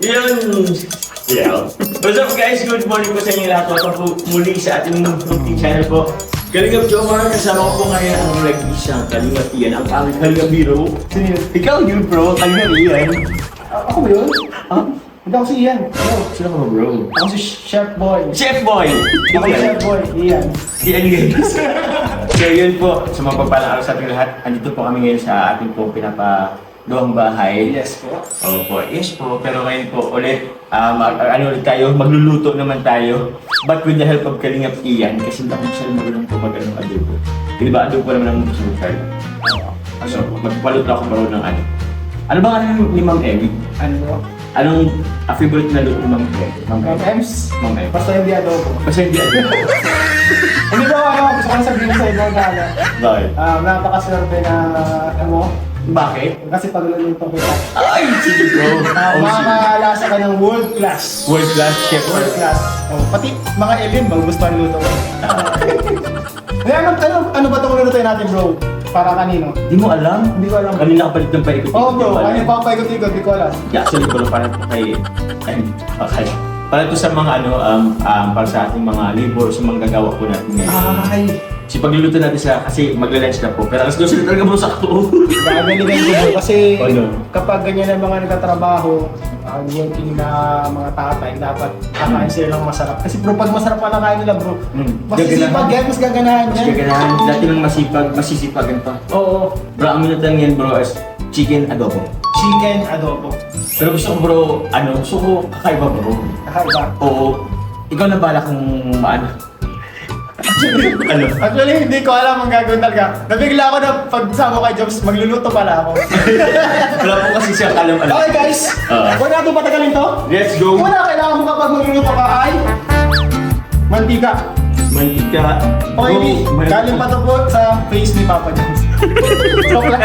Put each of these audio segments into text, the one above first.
Yun! Yeah. What's up guys? Good morning po sa inyo lahat. Welcome po muli sa ating munting channel po. Kalingap Jomar, kasama ko po ngayon ang nag-isang Kalingap Ian, ang aming Kalingap Biro. Sino yun? Ikaw yun bro, Kalingap Ian. Ako ba yun? Hindi ako si Ian. Sino ka ba bro? Ako si Chef Boy. Chef Boy! Ako si Chef Boy, Ian. Ian guys. So yun po, sa mga pagpalang araw sa ating lahat, andito po kami ngayon sa ating po pinapagawang bahay. Yes po. Opo, yes po. Pero ngayon po ulit, ulit tayo, magluluto naman tayo. But with the help of Kalingap Ian, kasi hindi ako siya marunong po mag-anong adobo. Di ba adobo naman ang sugar? So, magpaluto ako bro ng ano. Ano ba ang limang egg? Ano? Anong favorite na luto ng egg? Ma'am Ems? Mang egg. Basta hindi adobo. Basta hindi adobo. Hindi ko gusto ko lang sabihin sa inyo na Bakit? napakaswerte na, Bakit? kasi pagluluto kita. Ay! Sige bro! Makakalasa ka ng world class. World class chef. World class. Pati mga alien ba gusto ang luto ko? Ano ba itong lulutuin natin bro? Para kanino? Di mo alam? Hindi ko alam. Kanina ka palit ng paikot. Oo bro, ano yung papaikot-ikot? Hindi ko alam. Actually bro, para to kay... Okay. Para to sa mga para sa ating mga labor, sa mga gagawa po natin ngayon. Ay! Si pagluluto natin kasi magla-lunch na po. Pero alas 12 na talaga bro, sakto. Gagalingan ko bro kasi Ano? kapag ganyan ang mga nagtatrabaho, working na mga tatay, dapat kakain sila ng masarap. Kasi bro, pag masarap ang nakain nila bro, mas sisipag yan, mas gaganahan Mas yan. gaganahan. Dati nang masisipagan pa. Oo, Bro, ang minutan yan bro is chicken adobo. chicken adobo. Pero gusto ko bro, gusto ko kakaiba bro. Kakaiba. Oo. Ikaw na bala kung maano. Ano? Actually, hindi ko alam ang gagawin talaga. Nabigla ako na pagsama kay Jobs, magluluto pala ako. Wala po kasi siya alam-alam. Okay guys, huwag natin patagalin to. Let's go! Una, kailangan mo kapag magluluto ka ay mantika. Mantika. Okay, galing pa to po sa face ni Papa Jones. Joke lang.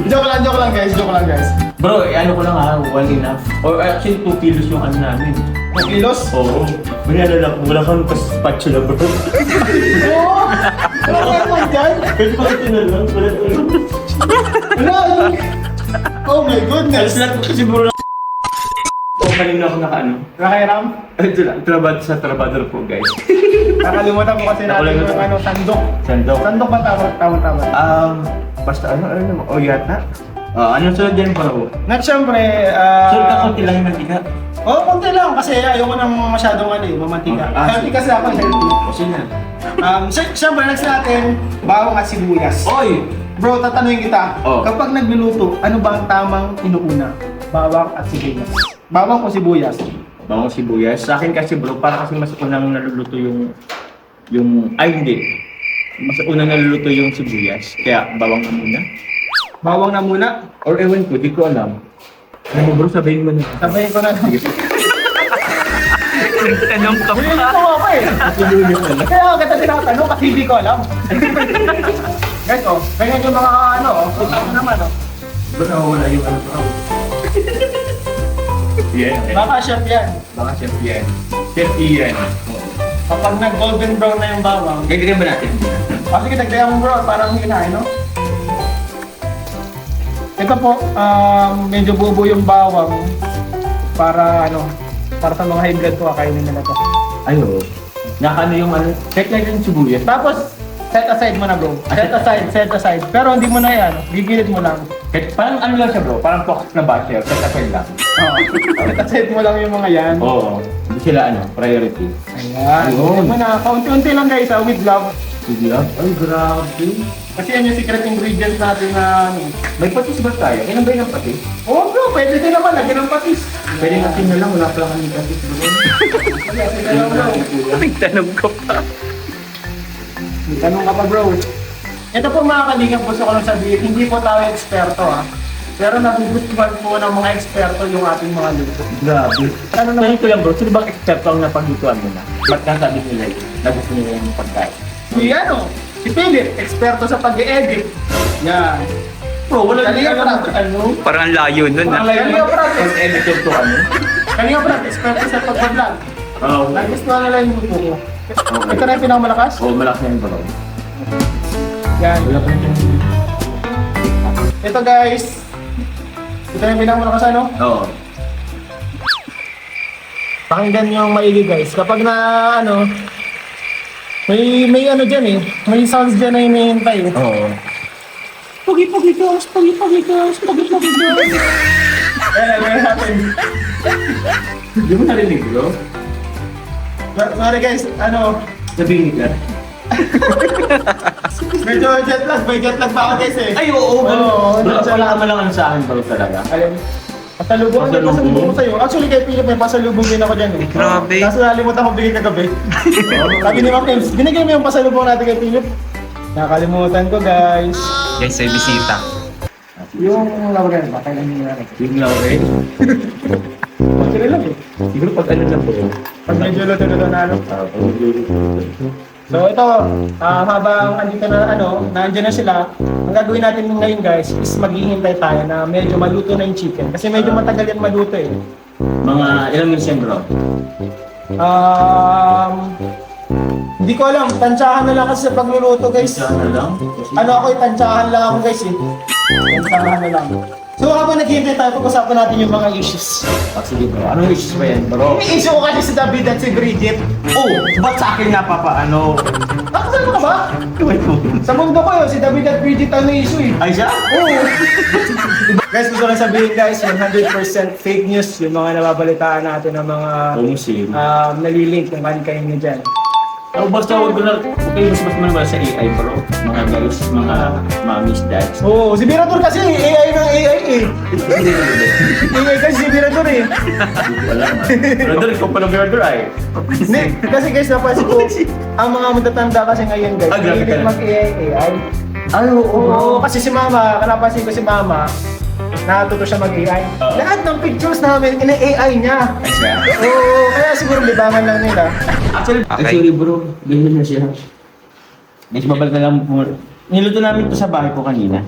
Joke lang guys. Bro, ano ko lang one enough. Or actually 2 kilos yung ano namin. 2 kilos? Oo. Mangyala lang, wala kang spatula bro. Oo! Wala ka naman dyan? Pwede ba ito na lang? Wala Wala! Oh my goodness! Alas na kasi bro lang. Kanina ako nakaano. Nakairam? Ito lang, sa trabador po guys. Nakalimutan ko kasi natin yung sandok. Sandok. Sandok ba tama? Basta ano, yata. Anong sunod din bro? At syempre, Sunod ka konti lang yung mantika. konti lang kasi ayoko nang masyadong mamantika. Healthy kasi ako, healthy. Kasi na. Syempre, next natin, bawang at sibuyas. Oy! Bro, tatanungin kita, Oh. kapag nagluluto, ano ba ang tamang inuuna? Bawang at sibuyas. Bawang o sibuyas? Bawang sibuyas. Sa akin kasi bro, para kasi mas unang naluluto hindi. Mas unang naluluto yung sibuyas. Kaya bawang na muna. Bawang na muna. Or ewan ko, di ko alam. Ano mo bro, sabihin mo na. Sabayin ko na. Tanong ka Hindi pa. ko ako eh. Patuloy mo na. Kaya ako kita tinatanong kasi hindi ko alam. Guys, ganyan yung mga putak naman Bro, nawawala yung ano ko. Yeah. Baka chef yan. Baka chef yan. Chef Ian. Kapag nag-golden brown na yung bawang, Gagawin ba natin? sige, dagdagan mo bro, parang hinahin, no? Ito po, medyo bubo yung bawang para para sa mga high blood po, kainin nila to. Ayo. Nakano yung ano? Check lang yung sibuyas. Tapos, set aside mo na bro. Set aside. Pero hindi mo na yan, gigilid mo lang. Parang ano lang siya bro, parang focus na basher, kasapin lang. Set aside mo lang yung mga yan. Oo. Hindi sila priority. Ayan. Ayun. Gilid mo na. Kaunti-unti lang guys, with love. Sige lang. Ay, grabe. Kasi yan yung secret ingredients natin na May patis ba tayo? Kailan ba yung patis? Oo bro, pwede din naman, lagyan ng patis. Pwede natin na lang, wala pa lang kami patis bro. Sige lang bro. Nagtanong ka pa. May tanong ka pa bro. Ito po mga kalingap, gusto ko lang sabihin, hindi po tayo eksperto pero nagugustuhan po ng mga eksperto yung ating mga luto. Grabe. Ano naman ito lang bro, sino bang eksperto ang napaglutuan mo na? Ba't nasabi nila yun? Nagusto nila yung pagkain? Si Philip, eksperto sa pag-i-edit. Yan. Bro, wala Kalinga Prat, Parang ang layo nun Parang ah. layo Kalinga Prat. editor to ano? Kalinga Prat, eksperto sa pag-vlog. Oo. Nagustuhan nila yung luto ko. Okay. Ito na yung pinakamalakas? Oo, malaki yan bro. Yan. Wala pa yung... Ito guys. Ito na yung pinakamalakas Oo. Pakinggan nyo yung maigi guys. Kapag na ano, may ano dyan eh. May sounds dyan na hinihintay eh. Oo. Pugi-pugi girls, pugi-pugi girls, pugi-pugi girls. Ano natin? Hindi mo narinig, bro? Sorry guys, ano, Sabihin ka. medyo jet lag pa ako guys eh. Ay, oo. Oo, Wala jet lag. ka lang sa akin, bro, talaga. Ayun. Pasalubong ko sa'yo. Actually kay Philip may pasalubong din ako dyan eh. Grabe. Kaso nalimutan ko bigay kagabi. Sabi ni Ma'am James, binigay mo yung pasalubong natin kay Philip. Nakalimutan ko guys. Guys, may bisita. Yung lawagan, baka lang yung nangyari. Yung Laure. Sila lang eh. Siguro pag ano lang, bro. Pag medyo luto-luto na ano. So ito, habang andito na nandiyan na sila, ang gagawin natin ngayon guys is maghihintay tayo na medyo maluto na yung chicken. Kasi medyo matagal yan maluto eh. Mga ilang minutes yan, bro? Hindi ko alam, tansyahan na lang kasi sa pagluluto guys. Ano lang? Ano ako, tansyahan lang ako guys eh. Tansyahan na lang. So habang naghihintay tayo, pag-usapan natin yung mga issues. Sige, bro. Anong issues ba yan, bro? May issue ko kasi si David at si Bridget. Oh, ba't sa akin nga papaano? Saan ka ba? Sa mundo ko yun, si David at Bridget ang may issue eh. Ay siya? Oo. Guys, gusto lang sabihin guys, 100% fake news yung mga nababalitaan natin ng mga Musim. nalilink ng kanin-kanin nyo dyan. Oh, basta huwag ko na, okay, mas maniwala sa AI, bro. Mga guys, mga mommies, dads. Oo, si Mirador kasi AI ng AI eh. AI kasi si Mirador eh. Wala nga. Brother, ikaw pa ng Mirador ay. Hindi, kasi guys, napansin ko, ang mga matatanda kasi ngayon guys, Ah, grabe hindi ka na. mag-AI. Ay, Oo, kasi si Mama, napansin ko si Mama, natuto siya mag-AI. Oo. Lahat ng pictures namin, ina-AI niya. Ay siya? Oo, kaya siguro libangan lang nila. Actually, Okay. sorry bro, ganyan na siya. Guys, babalik na lang po. Niluto namin ito sa bahay ko kanina.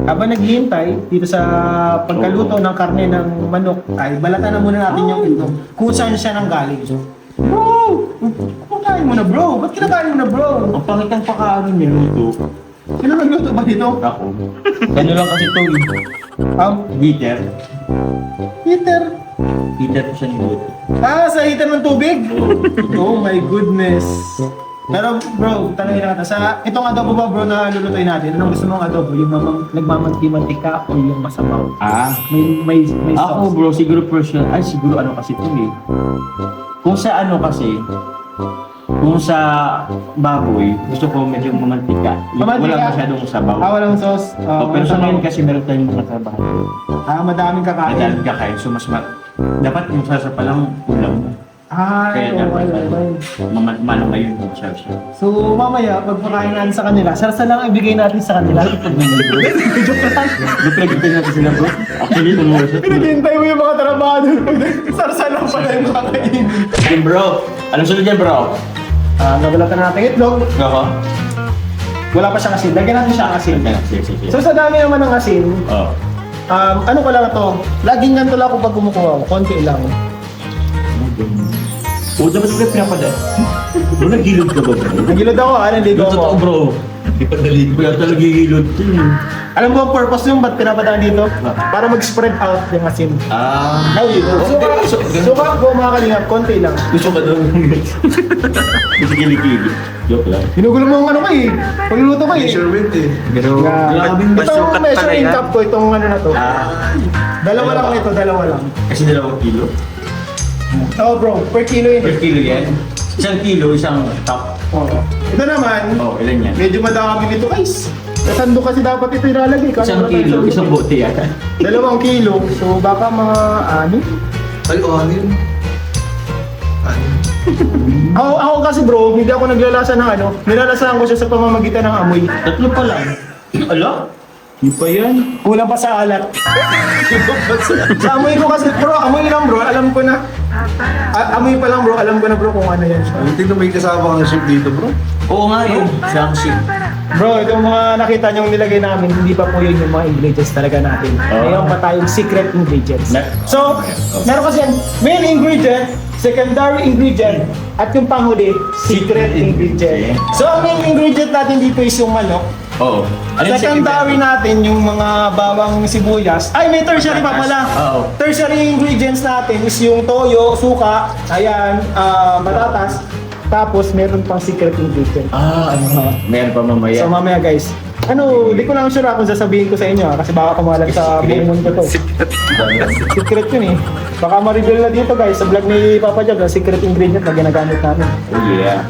Habang naghihintay dito sa pagkaluto ng karne ng manok, ay balatan na muna natin yung ito. Kung saan siya nang galing. Bro! Kumakain mo na bro! Ba't kinakain mo na bro? Ang pangit ang pakaano niya luto. Sino nagluto ba dito? Ako. Gano'n lang kasi ito eh. Heater. Heater. Heater ko siya niluto. Sa heater ng tubig? Oh my goodness. Pero bro, tanongin na kita. Sa itong adobo ba bro na lulutuin natin, anong gusto mong adobo? Yung nagmamantika o yung masabaw? May Ako sauce. bro, siguro personal. Ay, siguro ano kasi ito eh. Kung sa ano kasi, kung sa baboy, gusto ko medyo mamantika. Mamantika? Wala masyadong sabaw. Walang sauce. Pero sa ngayon kasi meron tayong mga trabaho. Madaming kakain. Madalag ka kayo, so mas dapat yung sasa pa lang ulam mo. Ay, Kaya okay, dapat okay. manong ngayon yung siya. So, mamaya, pag pakain natin sa kanila, sarsa lang ibigay natin sa kanila. Joke na tayo. Napilagitay natin sila bro. Actually, nung Pinaghintay mo yung mga trabaho doon. Sarsa lang pala yung kakainin. Yan bro, anong sunod yan bro? Nabalatan natin itlog. Ako? Wala pa siyang asin. Lagyan natin siya ang asin. Sige. So, sa dami naman ng asin, Oh. ano ko lang ito, laging ganito lang ako pag kumukuha ko. Konti lang. O, dapat ka pinapada. Bro, nagilod ka ba bro? Nagilod ako, naligo Yung totoo ako. bro. Di pa dalig. Kaya talaga gilod. Alam mo ang purpose yung ba't pinapadaan dito? Para mag-spread out yung asin. Ay, suka ko mga kalingap, konti lang. Gusto ka doon. Gusto kilikili. Joke lang. Ginugulo mo ang ano ko eh. Pagluluto ko eh. Measurement eh. Pero, Itong masukat pala measuring yan. cup ko, itong ano na to. Dalawa lang ito, dalawa lang. Kasi 2 kilo. Oh bro, per kilo yun. Per kilo yan. 1 kilo, isang top. Oo. Ito naman, Oh, ilan yan? medyo madami nito guys. Kasando kasi dapat ito ilalagay. Kasi 1 kilo, isang bote yan. 2 kilo, so baka mga 6. Ay, anin. Anin. Ako kasi bro, hindi ako naglalasa ng ano. Nilalasahan ko siya sa pamamagitan ng amoy. 3 pa lang. Ala? Di pa yan. Kulang pa sa alat. Sa amoy ko kasi, bro, amoy lang bro, alam ko na. Amoy pa lang bro, alam ko na bro kung ano yan siya. Hindi na may kasama ka ng soup dito, bro. Oo nga yun. Isang ship. Bro, itong mga nakita niyong nilagay namin, hindi pa po yun yung mga ingredients talaga natin. Mayroon pa tayong secret ingredients. So, meron kasi yan, main ingredient, secondary ingredient, at yung panghuli, secret ingredient. So, ang main ingredient natin dito is yung manok. Oo. Ano yung Secondary natin yung mga bawang sibuyas. Ay, may tertiary pa pala. Oo. Tertiary ingredients natin is yung toyo, suka, ayan, batatas. Tapos meron pang secret ingredient. Meron pa mamaya. So mamaya guys, di ko lang sure kung sasabihin ko sa inyo kasi baka kumalat sa buong mundo to. Secret yun eh. Baka ma-reveal na dito guys sa vlog ni Papa Jog, ang secret ingredient na ginagamit namin. Oh yeah.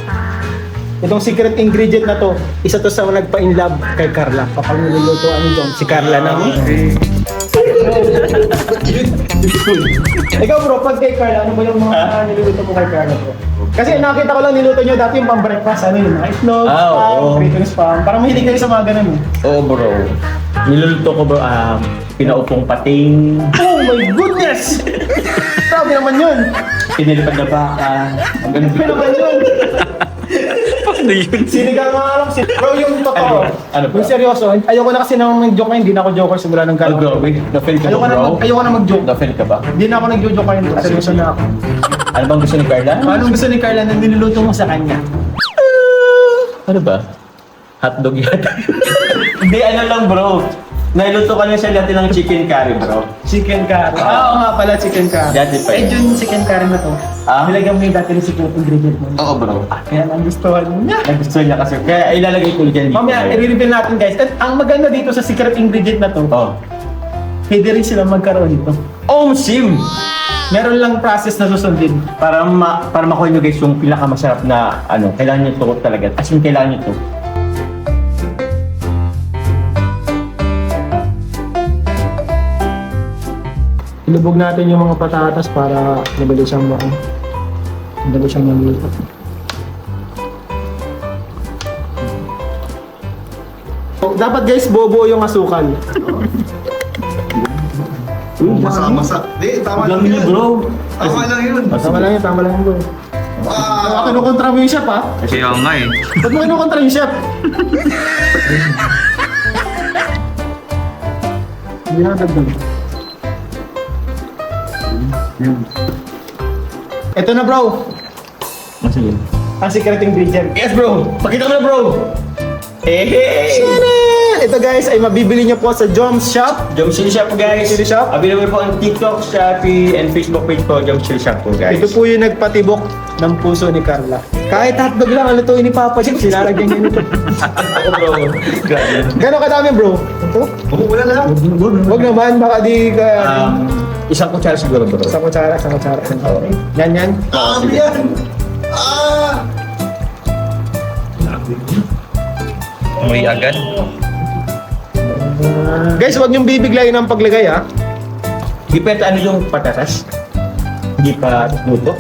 Itong secret ingredient na to, isa to sa nagpa-inlove kay Carla. Kapag nilulutoan nito, si Carla na. Ikaw bro, pag kay Carla, ano ba yung mga niluluto mo kay Carla bro? Kasi nakita ko lang niluto nyo dati yung pang-breakfast, ano yun, itlog, spam, oo. prito na spam. Parang mahilig kayo sa mga ganun eh. Oo bro. Niluluto ko bro, pinaupong pating, Oh my goodness! Grabe naman yun! pinilipad na baka, ang ganun Grabe naman yun! Paano yun? Sinigang nga alam, bro yung totoo. Ano ba? Yung seryoso, ayoko na kasi nang mag-joke ngayon, hindi na ako joker simula ng Oh, gano'n. grabe. Na-fail ka Ayoko ba na, bro? ayoko na mag-joke. Na-fail ka ba? Hindi na ako nag-joke ngayon, seryoso na ako. Ano bang gusto ni Carla? Anong gusto ni Carla na niluluto mo sa kanya? Ano ba? Hotdog yata. Hindi, ano lang bro. Nailuto ka na siya dati ng chicken curry bro. Chicken curry. Oo nga pala, chicken curry. Dati pa yun. yung chicken curry na to. Nilagyan mo yung dati ng secret ingredient mo. Oo bro. Kaya ang gustuhan niya. Nagustuhan niya kasi. Kaya ilalagay ko dyan dito. Mamaya, i-reveal natin guys. At ang maganda dito sa secret ingredient na to, Oh. pwede rin sila magkaroon dito. Sim! Meron lang process na susundin. Para makuha nyo guys yung pinakamasarap na ano, kailangan nyo to talaga. As in, kailangan nyo to. Ilubog natin yung mga patatas para madali siyang maluto. So, dapat guys, bobo yung asukal. Masa-masa. Di, tama lang Alam niyo yun. bro. Tama lang yun. Tama lang yun bro. Kinukontra mo yung chef ha? Kaya nga eh. Ba't mo kinukontra yung chef? Hindi na dagdag. Ito na bro, Sige. ang secret ingredient. Yes bro! Pakita mo na bro! Hey! Ito guys ay mabibili nyo po sa Jom's Shop. Jom Chili Shop po guys. Chili Shop. Available po on TikTok, Shopee, and Facebook page po. Jom Chili Shop po guys. Ito po yung nagpatibok ng puso ni Carla. Kahit hotdog lang ang lutuin ni Papa Jim, sinalagyan niya nito. Ako bro. Grabe. Gano'ng kadami bro? Ito? Wala lang. Huwag naman, baka di ka... Isang kutsara siguro bro. Isang kutsara. Yan. Yan. Ah! Umuwi agad. Guys, huwag niyong bibiglayin ang paglagay ha. Hindi pa ano yung patatas? Hindi pa luto?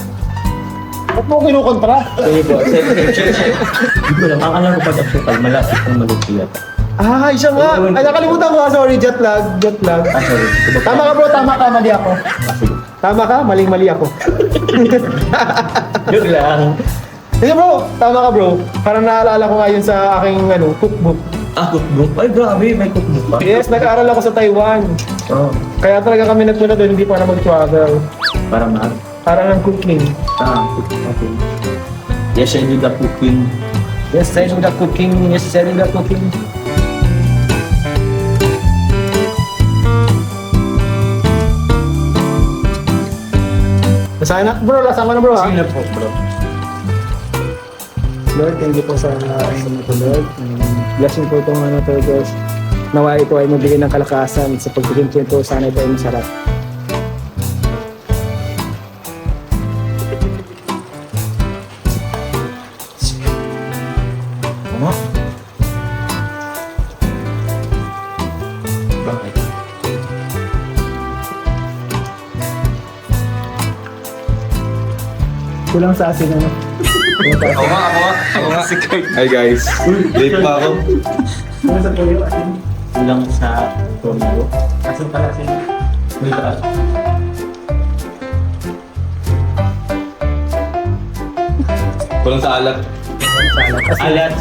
Ba't mo kinukontra? Sige po. Hindi ko lang. Ang alam ko pag asukal, malapit ng maluto yata. Ah, isa nga. Ay, nakalimutan ko. Sorry, jet lag. Sorry. Tama ka bro, tama ka, mali ako. Sige. Tama ka, maling-mali ako. Yun lang. Kasi bro, tama ka bro. Parang naalala ko ngayon sa aking cookbook. Cookbook? Ay, grabe. May cookbook pa. Yes, nag-aaral ako sa Taiwan. Oh. Kaya talaga kami nagpunta doon, hindi pa na mag-travel. Parang mahal. Para ng cooking. Okay. Yes, I do the cooking. Yes, I do the cooking. Yes, I do the cooking. Sana, bro, lasama na bro ha. Sige na po, bro. Lord, thank you po sa ito, Lord. Blessing po itong ano to, Diyos. Nawa ito ay magbigay ng kalakasan sa pagtitintin po. Sana ito ay masarap. Ano? Bakit? Kulang sa asin, ano? Kulang sa asin. Ako nga. Hi guys. Late pa ako. Kulang sa tuyo, asin. Kulang sa toyo. Asin pala, asin. May taas. Kulang sa alat. Alat.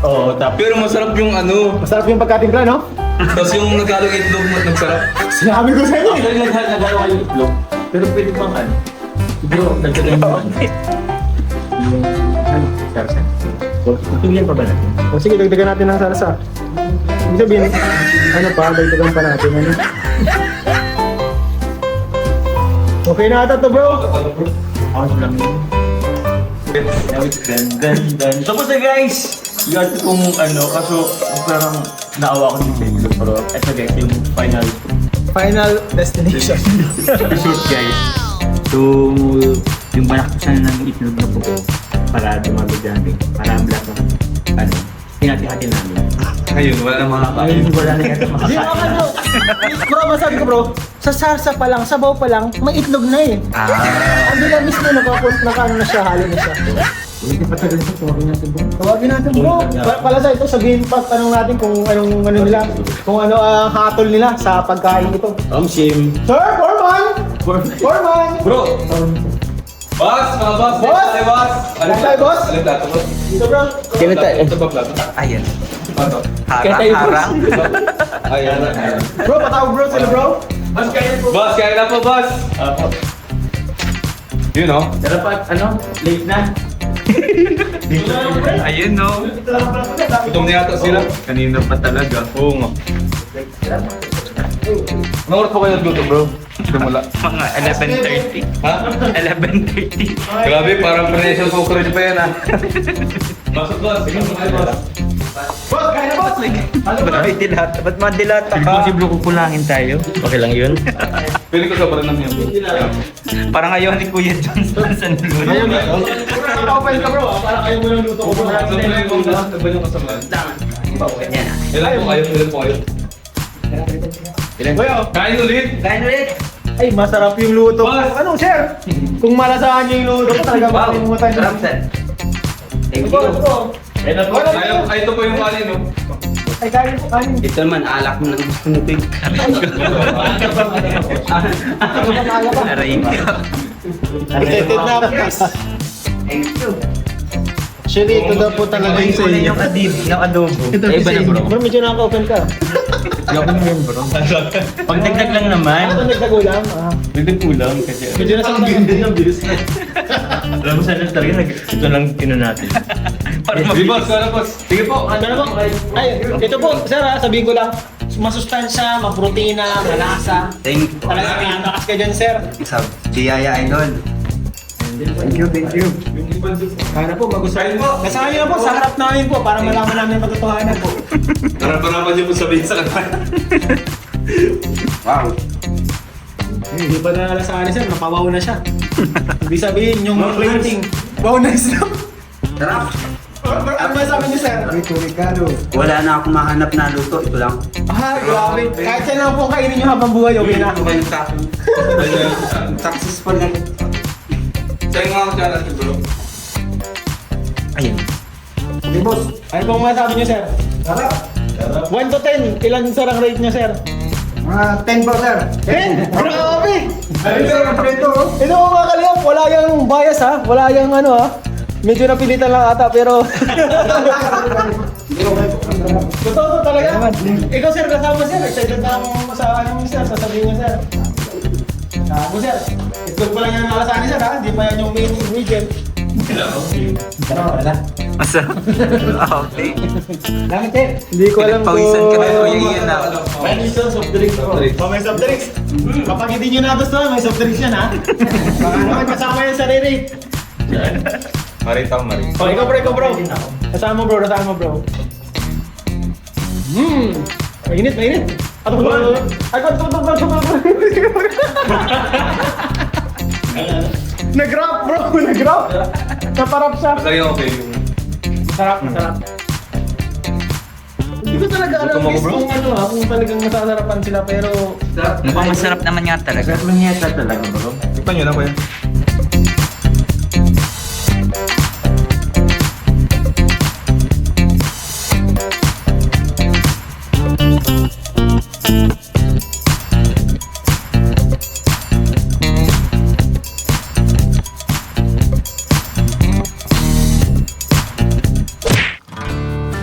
Oo, tapos. Pero masarap yung ano. Masarap yung pagkatimpla, no? Tapos yung nagkalong itlog mo at nagsarap. Sinabi ko sa inyo eh. Actually, nagdalawa yung itlog. Pero pwede pang ano. Siguro, nagdalawa yung ano. ano, sarsa. Tutuloyan pa ba natin? O sige, dagdagan natin ng sarsa. Ibig sabihin, ano pa, dagdagan pa natin, ano. Okay na ata to, bro. Ako lang yun. Tapos na guys! Yun kung ano, kaso parang naawa ko yung video. Pero ito guys, yung Final destination. resort guys. So, yung balaktusan ng itlog na po para dumami dami. Para black ano, hinati-hati namin. Ngayon, wala na makakain. Ngayon wala na yata Yung makakain. ano, bro, masabi ko bro, sa sarsa pa lang, sabaw pa lang, may itlog na eh. Ang bila mismo nakano na siya, halo na siya. Hindi pa tagal sa tawagin natin bro. Tawagin natin bro. Pala sa ito, sabihin pa, tanong natin kung anong ano nila, kung ano ang hatol nila sa pagkain ito. Sim. Sir, Foreman! Foreman! Bro! Boss! Mga boss! Boss! Ay, boss! Ano tayo, boss? Ano plato, boss? Dito bro. Kaya tayo. Ito ba plato? Ayan. Ano? Harang. Ayan. Bro, patawag bro, sila bro. Boss, kaya na po, boss! You know? Dapat ano, late na. Ayun no. Gutom na yata sila. Kanina pa talaga. Oo nga. Anong oras po kayo nagluto, bro? Simula. Mga 11:30. Ha? 11:30. Grabe, parang pressure cooker niyo pa yan, ha? Pasok, boss. Sige, mga boss. Boss, kaya na boss. Ba't may dilata? Ba't mga dilata ka? Posible kukulangin tayo. Okay lang yun. Pili ko sobrang lang yan. Parang ayaw ni Kuya Johnson sa niluto. Ayun nga. Nakaka-open ka bro, para kayo mo ng luto ko bro. Ano ba yung kasamaan? Yan. Ilan po kayo? Ilan po kayo? Boyo, Kain ulit! Kain ulit! ay masarap yung luto ko. Boss! Ano sir? Kung malasahan niyo yung luto ko, talaga makalimutan niyo. Sarap sir. Thank Ito, you. ito. Kaya na po. Ay, ito po yung kanin, no? Ay, kanin po, kanin. Ito naman, alak mo ng gusto mo pig. Aray ka. Excited na ako guys. Thank you. Actually, ito daw po talaga yung sa inyo. Yung adobo. Ito Iba na bro. Bro, medyo nakaka-open ka. Gawin mo yun bro. Pagdagdag lang naman. Ano nagdagulang? Dagdag kulang kasi. Medyo nasaktan. Ang bilis na. Alam mo sana talaga, ito lang tinan natin. Para Sige, boss. Ano, boss? Sige po. Ano na po? Ay, ito po, sir ha, sabihin ko lang. Masustansya, maprotina, malasa. Thank you. Talaga may lakas ka dyan, sir. Sa Giyaya Idol. Thank you, thank you. Sana po, magustuhan po. Kasama niyo na po, sa harap namin po, para malaman namin ang katotohanan po. Harapan niyo po sabihin sa kanila. Wow. Hindi pa nalasahan ni sir, napawaw na siya. Ibig sabihin, yung plating. Wow, nice lang. Sarap. Ano ba sabi niyo, sir? Wala na akong mahanap na luto. Ito lang. Ah, grabe. Kahit yan lang po kainin niyo habang buhay, okay na. Ito ba yung sa akin? Successful na. Sa'yo nga ako dyan natin, bro. Ayun. Okay, boss. Ano pong masabi niyo, sir? 1 to 10, ilan sir ang rate niyo, sir? 10 po, sir. 10? Grabe! Ayun, sir, ito. Ito ko kakaliyang, wala yung bias ha, wala yung ano ha. Medyo napilitan lang ata pero... Totoo talaga. Ikaw sir, kasama sir, excited na akong sa ano sir, sasabihin niyo sir. Ako sir, ito pa lang yung nakasahan ni sir ha, hindi pa yan yung main ingredient. Masarap. Okay. Langit sir. Hindi ko alam Pawisan ka na Kuya Ian na. May soft drinks po. Oh, may soft drinks. Kapag hindi nyo nagustuhan, may soft drinks yan ha. Baka naman kasama yan sa re-rate. Maritang, maritang. Oh, ikaw bro. Kasama bro, kasama bro. Mainit. Ato bro. Ay, ito. Nag-rap bro, nag-rap. Naparap siya. Sa'yo, okay yung... Sarap. Hindi ko talaga alam Gutom ako, guys bro. kung ano ha, kung talagang masasarapan sila pero... Mukhang masarap naman nga talaga. Sarap lang yata talaga bro. Tikpan nyo na, kuya.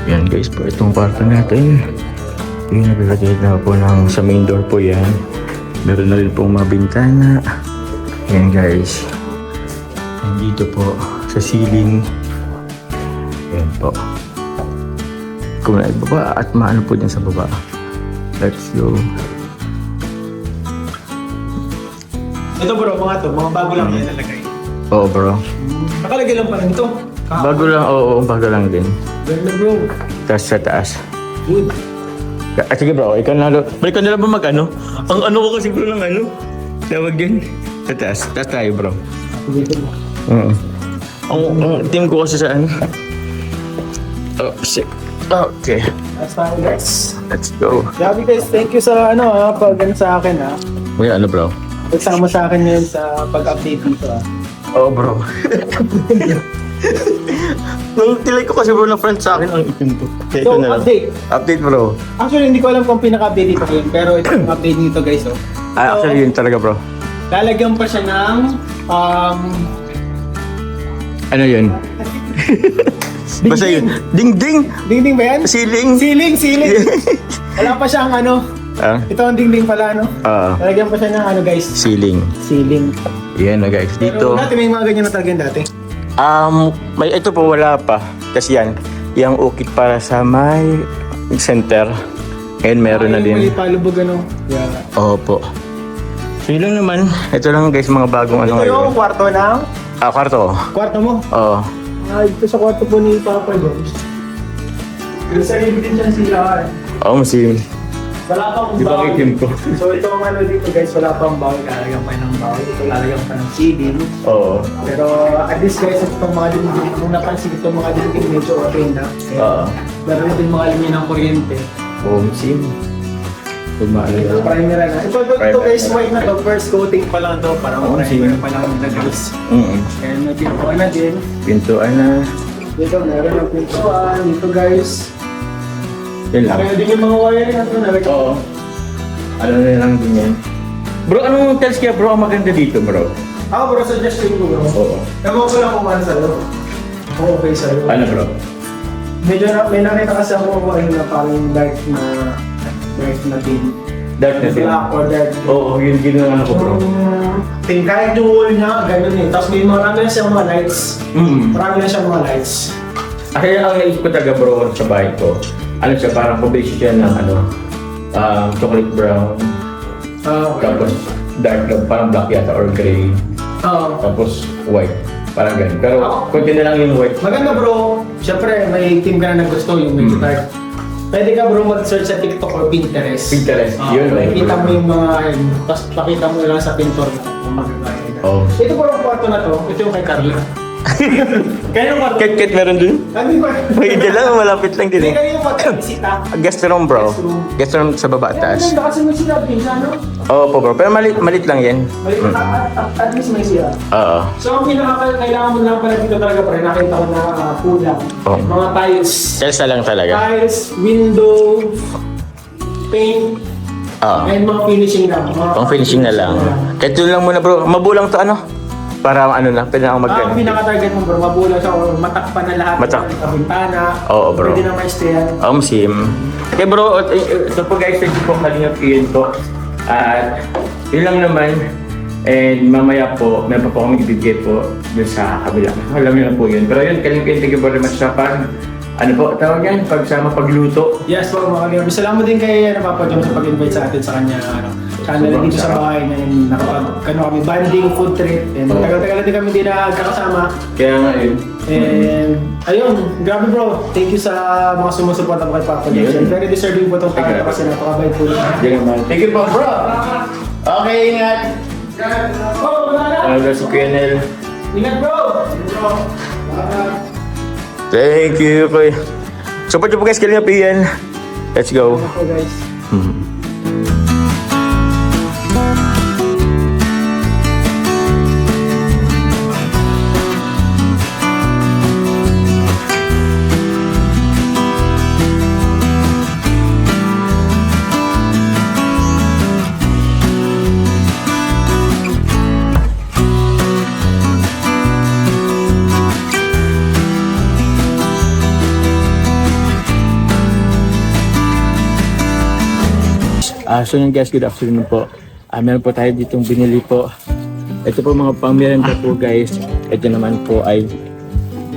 Yan guys po, itong kwarto natin. Yung nagagagayad na po ng sa main door po yan. Meron na rin pong mga bintana. Yan guys. Nandito po sa ceiling. Ayan po. Kung na baba at maano po dyan sa baba. Let's go. Ito bro, mga bago lang yan nalagay. Oo bro. Nakalagay lang pa rin ito. Bago lang, oo, bago lang din. Ganda bro. Tapos sa taas. Good. Sige bro, ikaw na balik ka na lang ba mag ano? Ang ano ko kasi bro ng ano? Tawag din. Sa taas. Taas tayo bro. Dito mo. Oo. Ang team ko kasi sa ano? Oh, shit. Okay. That's fine guys. Let's go. Grabe guys, thank you sa pag sa akin Uy, ano bro? Pagsama sa akin ngayon sa pag-update dito Oo bro. Nung tilay ko kasi bro na friend sa akin ang itim ko. Kaya So, ito na lang. update. Update bro. Actually, hindi ko alam kung pinaka-update dito ngayon, pero ito yung update nito guys Actually yun talaga bro. lalagyan pa siya ng Ano yun? Basta yun. Ding-ding! dingding ba yan? Ceiling! Siling! Wala pa siyang Ah? ito ang dingding pala lalagyan pa siya ng guys, Ceiling. ceiling. Yan na guys. Pero Dito. dati may mga ganyan na talaga dati. May ito po wala pa. Kasi yan. Yung ukit para sa may center. Ngayon meron na May din. palubog Yeah. Opo. So yun lang naman. Ito lang guys mga bagong ano Ito yung ngayon. kwarto ng Kwarto. kwarto mo. Oo. Ito sa kwarto po ni Papa Jones. Yung sarili din siya sila. Oo, masih. Wala pang Di ba bawal. kitim ko? So ito ang dito guys, wala pang bawal. Lalagyan pa ng bawal. Ito lalagyan pa ng ceiling. Oo. Pero at least guys, itong mga dingding, kung napansin itong mga dingding medyo okay na. Oo. Meron din mga linya ng kuryente. Oo, masih. Ito primer na. Ito guys, white na to. First coating pa lang to. Parang Oo, primer pa lang na guys. Kaya may pintuan na din. Pintuan na. Dito meron ng pintuan. Dito guys. Yun lang. Kaya din yung mga wiring na ito. Oo. Ano na lang din yan. Bro, anong tells kaya bro ang maganda dito bro? Bro, suggestion ko bro. Oo. Ewan ko lang kung ano sa'yo. Kung okay sa'yo. Ano bro? Medyo may nakita kasi ako na parang dark na theme. Dark na din. Black or dark. Oo, yun ginawa ko bro. Kahit yung wall niya, ganun eh. Tapos may marami na siyang mga lights. Marami na siyang mga lights. Kaya ang naisip ko talaga bro sa bahay ko, ano siya, parang combination siya ng chocolate brown, Okay. tapos dark na parang black yata or gray, Oo. tapos white. Parang ganun. Pero konti na lang yung white. Maganda bro. Siyempre, may team ka na nagusto yung medyo dark. Pwede ka bro mag-search sa TikTok or Pinterest. Pinterest, yun. Makikita mo yung mga tapos pakita mo lang sa pintor na kung magagaya na. Oo. Ito bro, ang kwarto na to. Ito yung kay Carla. Kaya yung kwarto. Kit meron dun? Hindi ba? May lang, malapit lang Hindi din. kayo yung kwarto. Bisita. Guest room bro. Guest room. Guest room sa baba at Kaya taas. maganda kasi may sila din siya, no? Oo po bro, pero malit lang yan. May, at least may sila. Oo. So, ang kailangan mo lang pala dito talaga pre, nakita ko na kulang. Oh. Mga tiles. Sales na lang talaga. Tiles, window, paint, Oo. and mga finishing lang. Pang finishing na lang. Kahit doon lang muna bro, mabulang to ano? Para ano lang, pwede na akong Ang mag-ganun. pinaka-target mo bro, mabulang siya or matakpan na lahat ng kabintana. Oo, bro. Pwede na ma-stayan. Sim. Okay bro, ito po guys, thank you po Kalingap Ian po. At yun lang naman. And mamaya po, may pa po kami ibigay po dun sa kabila. Alam niyo na po yun. Pero yun, Kalingap Ian, thank you very much sa ano po, tawag yan, pagsama pagluto. Yes po mga kaibigan. Salamat din kay Papa John sa pag-invite sa atin sa kanya channel dito sa bahay na yun, kami banding food trip. And tagal-tagal na din kami din nagkakasama. Kaya nga yun. And ayun, grabe bro. Thank you sa mga sumusuporta po kay Papa John. Yun. Very deserving po itong kaya kasi napakabait po niya. Yan naman. Thank you po bro. Okay, ingat. Oh, wala na. Ano si Kuya Nel. Ingat bro. Thank you, Kuya. Support niyo po guys, Kalingap Ian. Let's go. Okay guys. So yun guys, good afternoon po. Meron po tayo ditong binili po. Ito po mga pang-merienda po guys. Ito naman po ay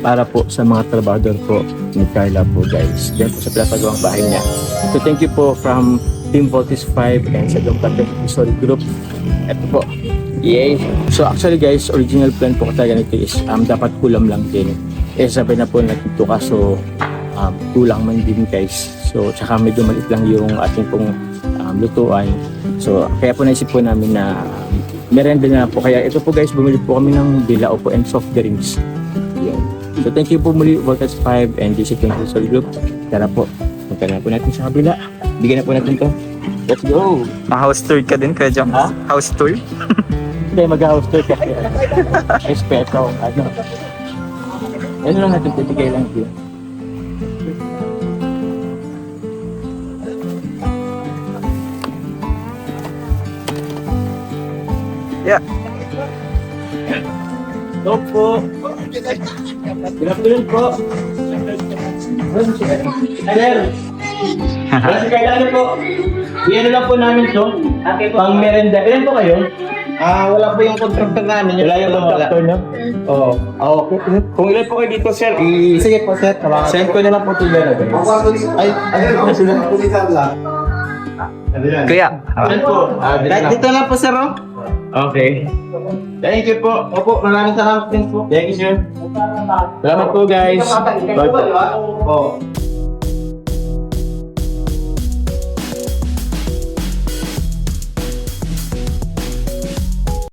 para po sa mga trabador po ni Carla po guys. Diyan po sa pinapagawang bahay niya. So thank you po from Team Voltis 5 and sa Dong Content Story Group. Ito po. Yay! So actually guys, original plan po talaga nito is dapat kulam lang din. Eh sabi na po natin ito kaso kulang man din guys. So tsaka medyo maliit lang yung ating pong lutuan. So kaya po naisip po namin na merenda na po. Kaya ito po guys, bumili po kami ng bilao po and soft drinks. Yan. So thank you po muli Voltas 5 and DC Content Story Group. Tara po, punta na po natin sa kabila. Bigyan na po natin to. Let's go! Ma-house tour ka din, Kuya Jam? Ha? House tour? Hindi, mag-house tour kasi respeto. Ano lang natin, bibigay lang yun. Yeah. Hello po. Good afternoon po. Sir. Kasi kailangan po. Iyan lang po namin to. Pang merenda. Ilan po kayo? Wala po yung contractor namin. Wala yung contractor nyo? Oo. Okay. Kung ilan po kayo dito, sir, Sige po, sir. send ko na lang po ito dyan. Ay, Ano sila? Kuya, Saan po? dito lang po, sir. Oh. Okay. Thank you po. Opo, maraming salamat din po. Thank you, sir. Salamat po, guys. Bye po. Oh.